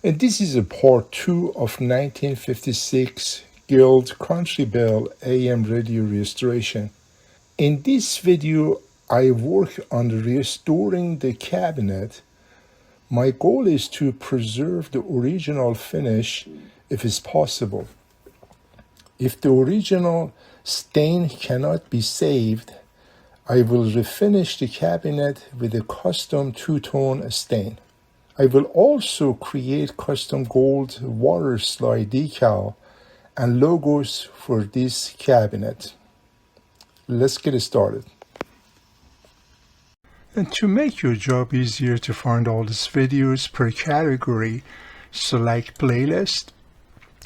And this is a part 2 of 1956 Guild Country Belle AM radio restoration. In this video, I work on restoring the cabinet. My goal is to preserve the original finish if it's possible. If the original stain cannot be saved, I will refinish the cabinet with a custom two-tone stain. I will also create custom gold waterslide decal and logos for this cabinet. Let's get started. And to make your job easier to find all these videos per category, select playlist,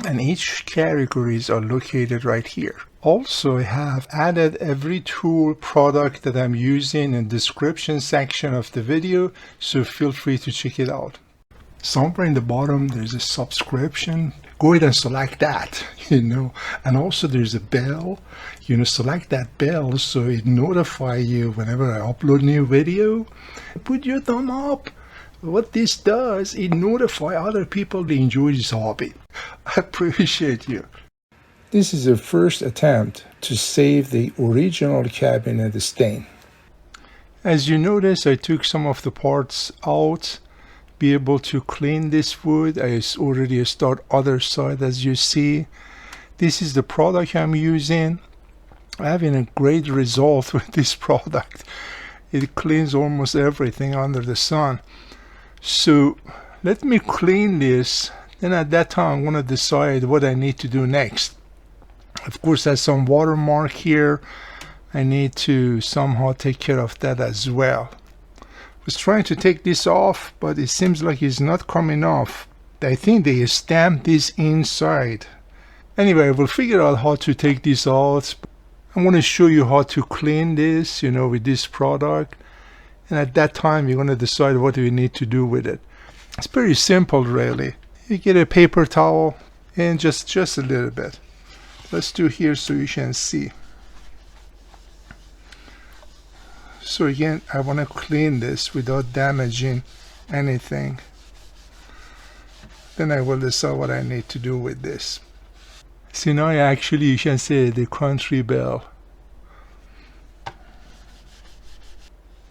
and each categories are located right here. Also, I have added every tool product that I'm using in the description section of the video, so feel free to check it out. Somewhere in the bottom there's a subscription. Go ahead and select that, and also there's a bell. Select that bell so it notify you whenever I upload new video. Put your thumb up. What this does, it notify other people they enjoy this hobby. I appreciate you. This is the first attempt to save the original cabinet stain. As you notice, I took some of the parts out. Be able to clean this wood. I already start other side, as you see. This is the product I'm using. I'm having a great result with this product. It cleans almost everything under the sun. So let me clean this, then at that time I'm going to decide what I need to do next. Of course, there's some watermark here. I need to somehow take care of that as well. I was trying to take this off, but it seems like it's not coming off. I think they stamped this inside. Anyway, we'll figure out how to take this out. I want to show you how to clean this, with this product. And at that time, you're going to decide what you need to do with it. It's pretty simple, really. You get a paper towel and just a little bit. Let's do here so you can see. So again, I want to clean this without damaging anything. Then I will decide what I need to do with this. See, now actually you can see the Country Belle.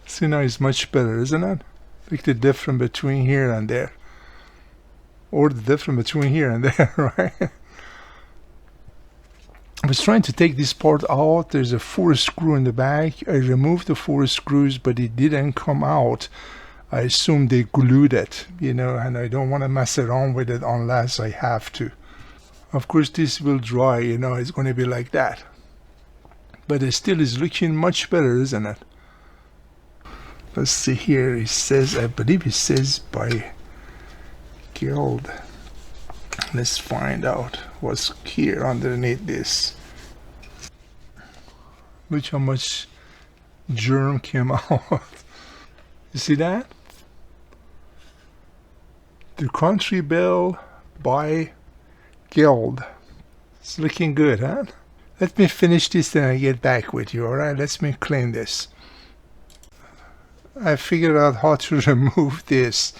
See, now it's much better, isn't it? Look the difference between here and there. Or the difference between here and there, right? I was trying to take this part out. There's a 4 screw in the back. I removed the 4 screws, but it didn't come out. I assume they glued it, and I don't want to mess around with it unless I have to. Of course, this will dry, it's going to be like that. But it still is looking much better, isn't it? Let's see here. It says, I believe it says by Guild. Let's find out what's here underneath this. Look how much germ came out. You see that? The Country Belle by Guild. It's looking good, huh? Let me finish this and I get back with you, alright? Let me clean this. I figured out how to remove this.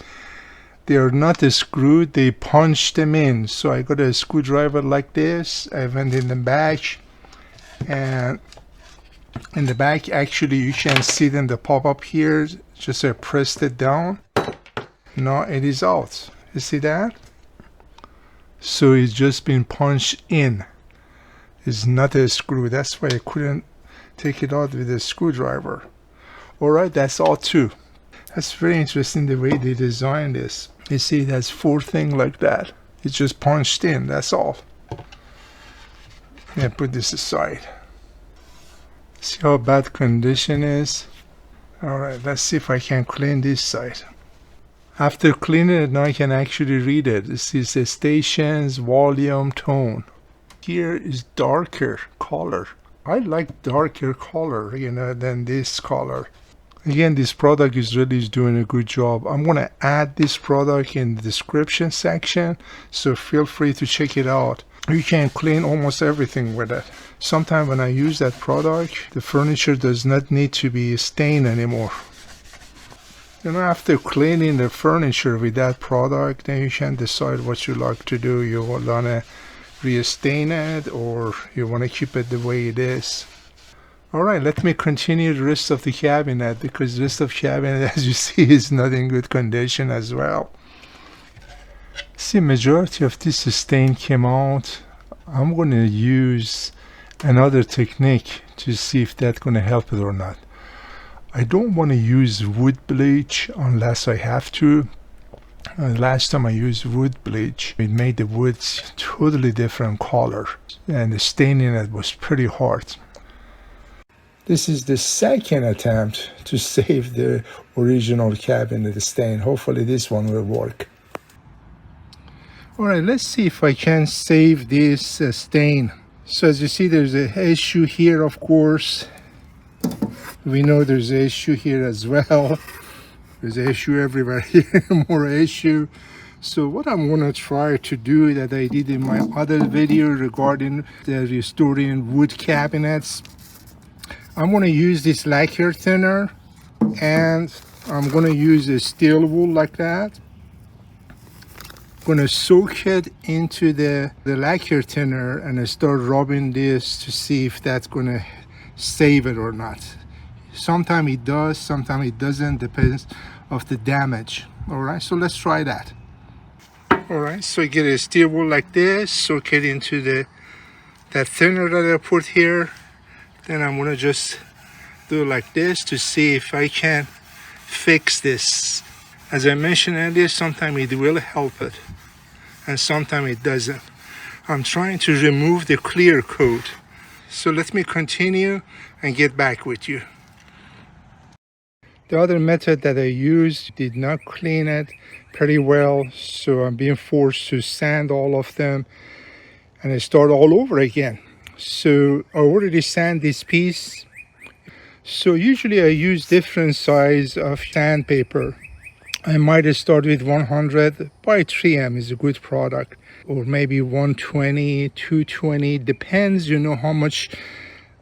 They are not screwed, they punch them in. So I got a screwdriver like this. I went in the back, and in the back actually you can see them, the pop-up here. Just I pressed it down. Now it is out. You see that? So it's just been punched in. It's not a screw. That's why I couldn't take it out with a screwdriver. Alright, that's all too. That's very interesting the way they designed this. You see, it has 4 things like that. It's just punched in, that's all. Yeah, put this aside. See how bad condition is? Alright, let's see if I can clean this side. After cleaning it, now I can actually read it. This is the stations, volume, tone. Here is darker color. I like darker color, than this color. Again, this product is really doing a good job. I'm going to add this product in the description section, so feel free to check it out. You can clean almost everything with it. Sometimes when I use that product, the furniture does not need to be stained anymore. After cleaning the furniture with that product, then you can decide what you like to do. You want to re-stain it, or you want to keep it the way it is. Alright, let me continue the rest of the cabinet, because the rest of the cabinet, as you see, is not in good condition as well. See, majority of this stain came out. I'm going to use another technique to see if that's going to help it or not. I don't want to use wood bleach unless I have to. Last time I used wood bleach, it made the woods totally different color, and the staining it was pretty hard. This is the second attempt to save the original cabinet stain. Hopefully this one will work. Alright, let's see if I can save this stain. So as you see, there's an issue here, of course. We know there's an issue here as well. There's an issue everywhere here, more issue. So what I'm going to try to do that I did in my other video regarding the restoring wood cabinets, I'm going to use this lacquer thinner, and I'm going to use a steel wool like that. I'm going to soak it into the lacquer thinner and start rubbing this to see if that's going to save it or not. Sometimes it does, sometimes it doesn't, depends of the damage. Alright, so let's try that. Alright, so you get a steel wool like this, soak it into that thinner that I put here. Then I'm going to just do it like this to see if I can fix this. As I mentioned earlier, sometimes it will help it, and sometimes it doesn't. I'm trying to remove the clear coat. So let me continue and get back with you. The other method that I used did not clean it pretty well, so I'm being forced to sand all of them and I start all over again. So I already sand this piece. So usually I use different size of sandpaper. I might start with 100 by 3M is a good product, or maybe 120, 220, depends, how much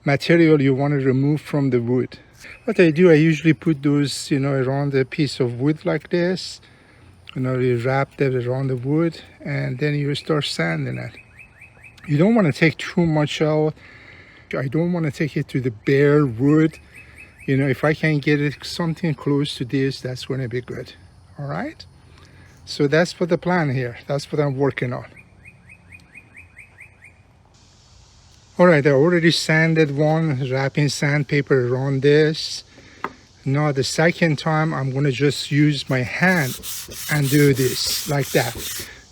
material you want to remove from the wood. What I do, I usually put those, around a piece of wood like this. You wrap that around the wood, and then you start sanding it. You don't want to take too much out. I don't want to take it to the bare wood. If I can get it something close to this, that's going to be good. All right? So that's for the plan here. That's what I'm working on. All right, I already sanded one, wrapping sandpaper around this. Now the second time, I'm going to just use my hand and do this like that.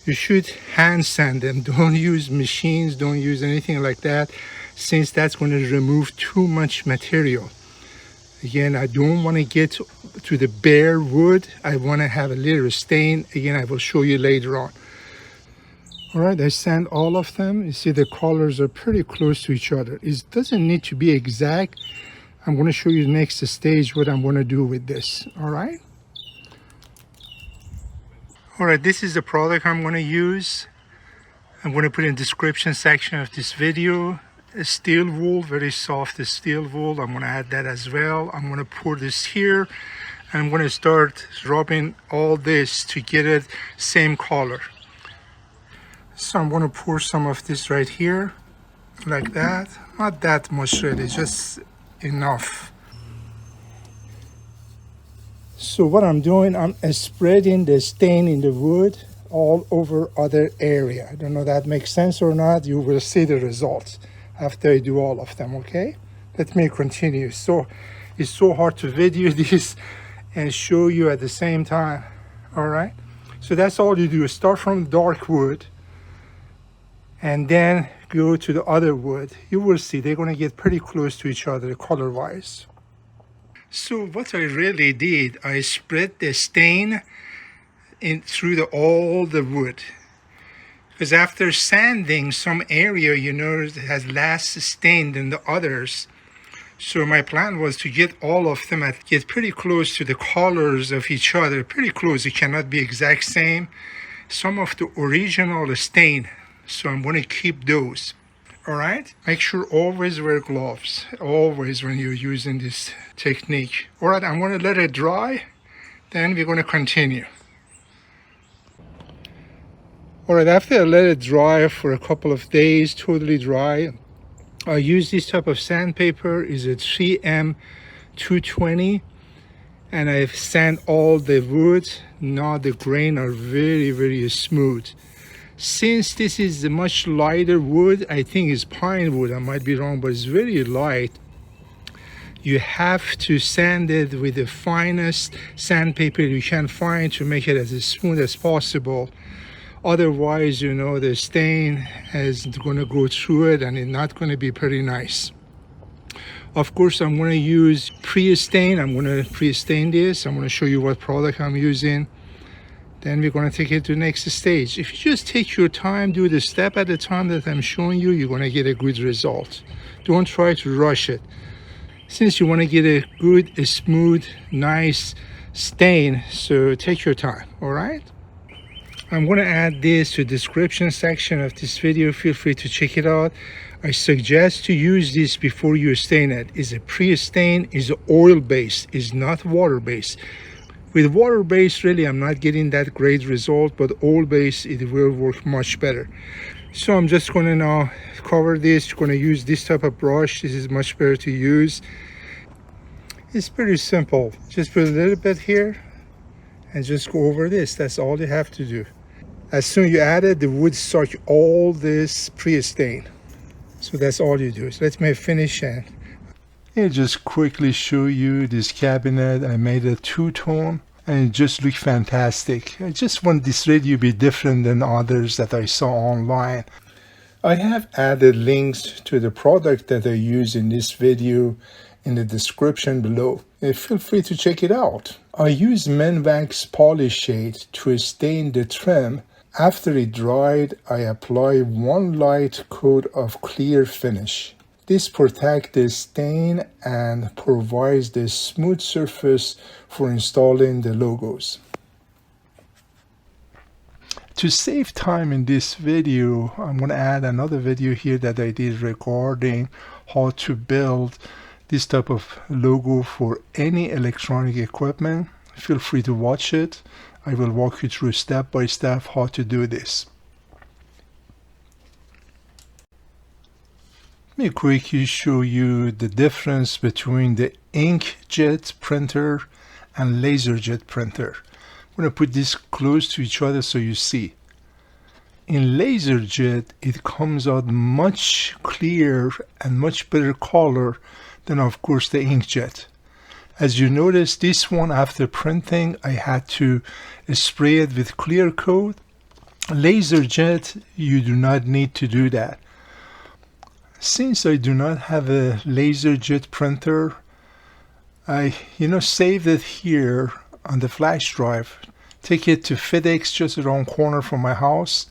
You should hand sand them. Don't use machines, don't use anything like that, since that's going to remove too much material. Again, I don't want to get to the bare wood. I want to have a little stain. Again, I will show you later on. All right, I sand all of them. You see the colors are pretty close to each other. It doesn't need to be exact. I'm going to show you the next stage what I'm going to do with this. All right. All right, this is the product I'm going to use. I'm going to put in the description section of this video. A steel wool, very soft steel wool. I'm going to add that as well. I'm going to pour this here, and I'm going to start rubbing all this to get it same color. So I'm going to pour some of this right here, like that. Not that much really, just enough. So what I'm doing, I'm spreading the stain in the wood all over other area. I don't know if that makes sense or not. You will see the results after I do all of them, okay? Let me continue. So it's so hard to video this and show you at the same time, all right? So that's all you do. Start from dark wood and then go to the other wood. You will see they're going to get pretty close to each other color-wise. So what I really did, I spread the stain through all the wood. Because after sanding, some area, has less stain than the others. So my plan was to get all of them get pretty close to the colors of each other. Pretty close. It cannot be exact same. Some of the original stain. So I'm going to keep those. All right. Make sure always wear gloves. Always when you're using this technique. All right. I'm going to let it dry. Then we're going to continue. Alright, after I let it dry for a couple of days, totally dry, I use this type of sandpaper. Is a 3M 220, and I've sand all the wood. Now the grain are very smooth. Since this is a much lighter wood, I think it's pine wood, I might be wrong, but it's very light. You have to sand it with the finest sandpaper you can find to make it as smooth as possible. Otherwise, you know, the stain is going to go through it and it's not going to be pretty nice. Of course, I'm going to use pre-stain. I'm going to pre-stain this. I'm going to show you what product I'm using. Then we're going to take it to the next stage. If you just take your time, do the step at a time that I'm showing you, you're going to get a good result. Don't try to rush it. Since you want to get a good, a smooth, nice stain, so take your time, all right? I'm going to add this to the description section of this video. Feel free to check it out. I suggest to use this before you stain it. It's a pre-stain, is oil-based, is not water-based. With water-based, really, I'm not getting that great result, but oil-based, it will work much better. So I'm just going to now cover this. I'm going to use this type of brush. This is much better to use. It's pretty simple. Just put a little bit here and just go over this. That's all you have to do. As soon as you add it, the wood suck all this pre-stain. So that's all you do. So let me finish and I'll just quickly show you this cabinet. I made a two-tone and it just looked fantastic. I just want this radio to be different than others that I saw online. I have added links to the product that I use in this video in the description below. Feel free to check it out. I use Men Wax Polish Shade to stain the trim. After it dried, I apply one light coat of clear finish. This protects the stain and provides the smooth surface for installing the logos. To save time in this video, I'm going to add another video here that I did regarding how to build this type of logo for any electronic equipment. Feel free to watch it. I will walk you through step by step how to do this. Let me quickly show you the difference between the inkjet printer and laserjet printer. I'm going to put this close to each other so you see. In laserjet, it comes out much clearer and much better color than, of course, the inkjet. As you notice, this one, after printing, I had to spray it with clear coat. Laserjet, you do not need to do that. Since I do not have a laserjet printer, I saved it here on the flash drive. Take it to FedEx just around corner from my house.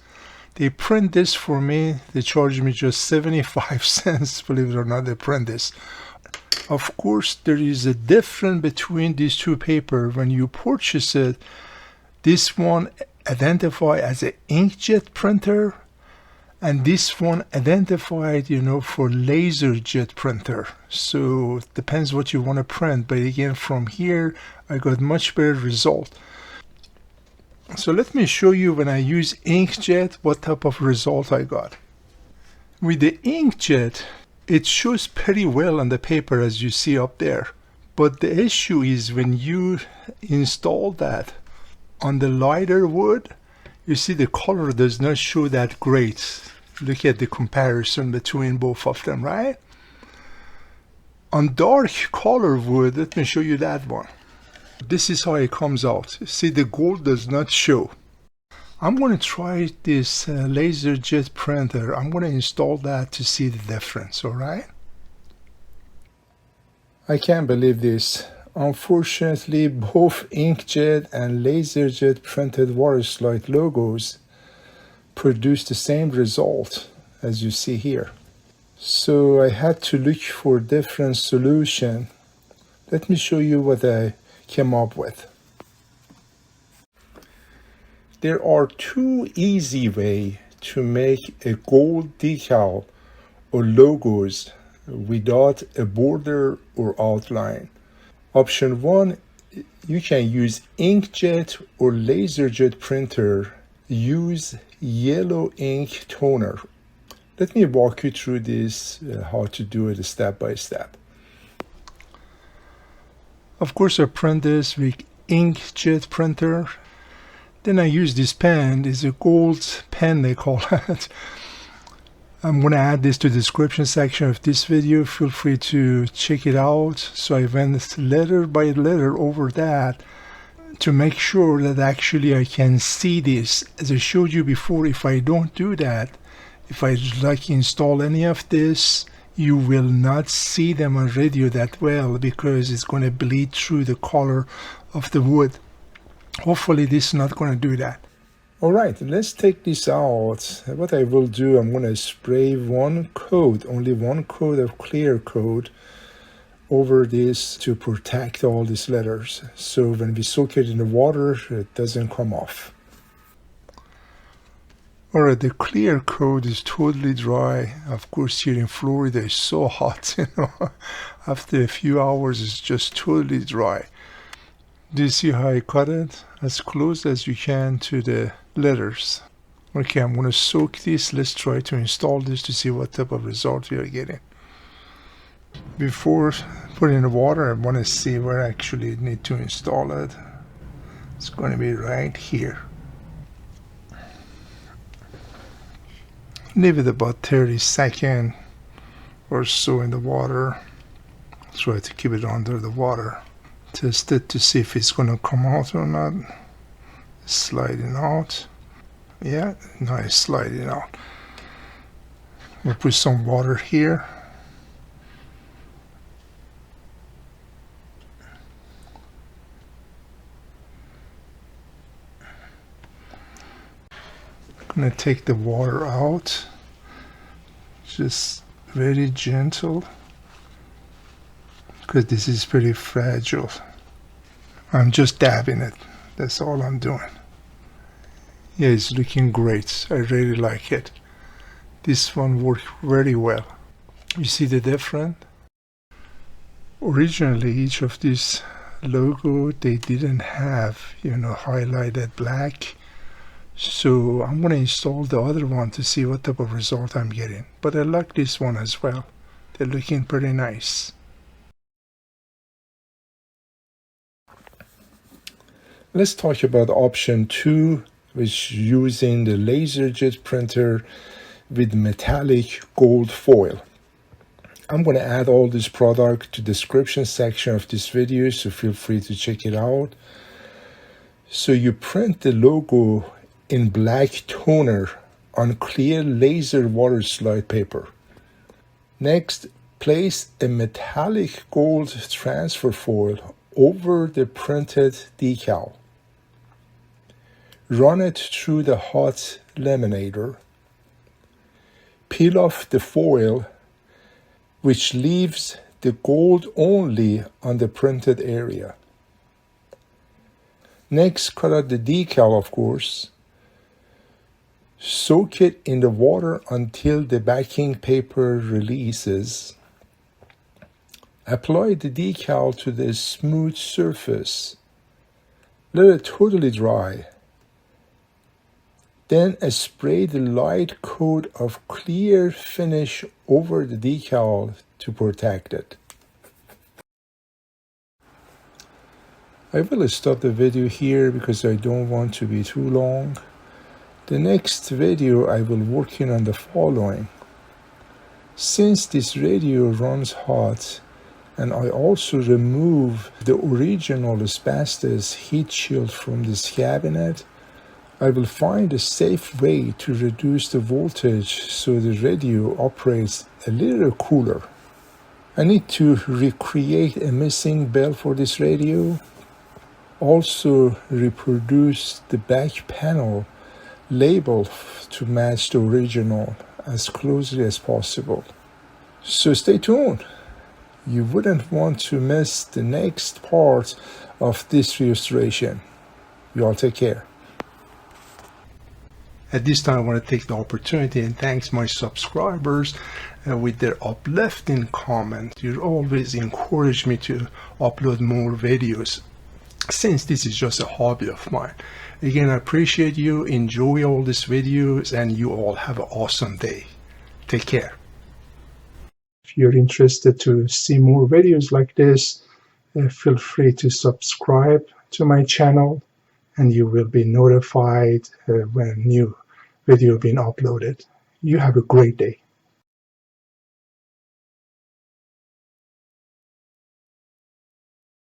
They print this for me. They charge me just 75 cents. Believe it or not, they print this. Of course, there is a difference between these two papers. When you purchase it, this one identified as an inkjet printer, and this one identified, for laserjet printer. So it depends what you want to print. But again, from here, I got much better result. So let me show you when I use inkjet what type of result I got. With the inkjet, it shows pretty well on the paper as you see up there. But the issue is when you install that on the lighter wood, you see the color does not show that great. Look at the comparison between both of them, right? On dark color wood, let me show you that one. This is how it comes out. See, the gold does not show. I'm going to try this laserjet printer. I'm going to install that to see the difference, all right? I can't believe this. Unfortunately, both inkjet and laserjet printed waterslide logos produce the same result as you see here. So I had to look for a different solution. Let me show you what I came up with. There are two easy ways to make a gold decal or logos without a border or outline. Option one you can use inkjet or laserjet printer. Use yellow ink toner. Let me walk you through this, how to do it step by step. Of course, I print this with inkjet printer. Then I use this pen. It's a gold pen, they call it. I'm going to add this to the description section of this video. Feel free to check it out. So I went letter by letter over that to make sure that actually I can see this. As I showed you before, if I don't do that, if I like install any of this, you will not see them on radio that well because it's going to bleed through the color of the wood. Hopefully this is not going to do that. Alright, let's take this out. What I will do, I'm going to spray one coat, only one coat of clear coat over this to protect all these letters. So when we soak it in the water, it doesn't come off. Alright, the clear coat is totally dry. Of course, here in Florida, it's so hot, you know. After a few hours, it's just totally dry. Do you see how I cut it? As close as you can to the letters. Okay, I'm going to soak this. Let's try to install this to see what type of result we are getting. Before putting in the water, I want to see where I actually need to install it. It's going to be right here. Leave it about 30 seconds or so in the water. Try to keep it under the water. Test it to see if it's going to come out or not. Sliding out. Yeah, nice, sliding out. We'll put some water here. I'm going to take the water out. Just very gentle, because this is pretty fragile. I'm just dabbing it. That's all I'm doing. Yeah, it's looking great. I really like it. This one worked very well. You see the difference? Originally, each of these logo, they didn't have, you know, highlighted black. So I'm going to install the other one to see what type of result I'm getting. But I like this one as well. They're looking pretty nice. Let's talk about option 2, which is using the laserjet printer with metallic gold foil. I'm going to add all this product to the description section of this video, so feel free to check it out. So you print the logo in black toner on clear laser waterslide paper. Next, place a metallic gold transfer foil over the printed decal. Run it through the hot laminator. Peel off the foil, which leaves the gold only on the printed area. Next, cut out the decal, of course. Soak it in the water until the backing paper releases. Apply the decal to the smooth surface. Let it totally dry. Then spray the light coat of clear finish over the decal to protect it. I will stop the video here because I don't want to be too long. The next video I will work on the following. Since this radio runs hot, and I also remove the original asbestos heat shield from this cabinet, I will find a safe way to reduce the voltage so the radio operates a little cooler. I need to recreate a missing bell for this radio. Also reproduce the back panel label to match the original as closely as possible. So stay tuned. You wouldn't want to miss the next part of this restoration. You all take care. At this time, I want to take the opportunity and thank my subscribers with their uplifting comment. You always encourage me to upload more videos. since this is just a hobby of mine. Again, I appreciate you, enjoy all these videos, and you all have an awesome day. Take care. If you're interested to see more videos like this, feel free to subscribe to my channel, and you will be notified when a new video being uploaded. You have a great day.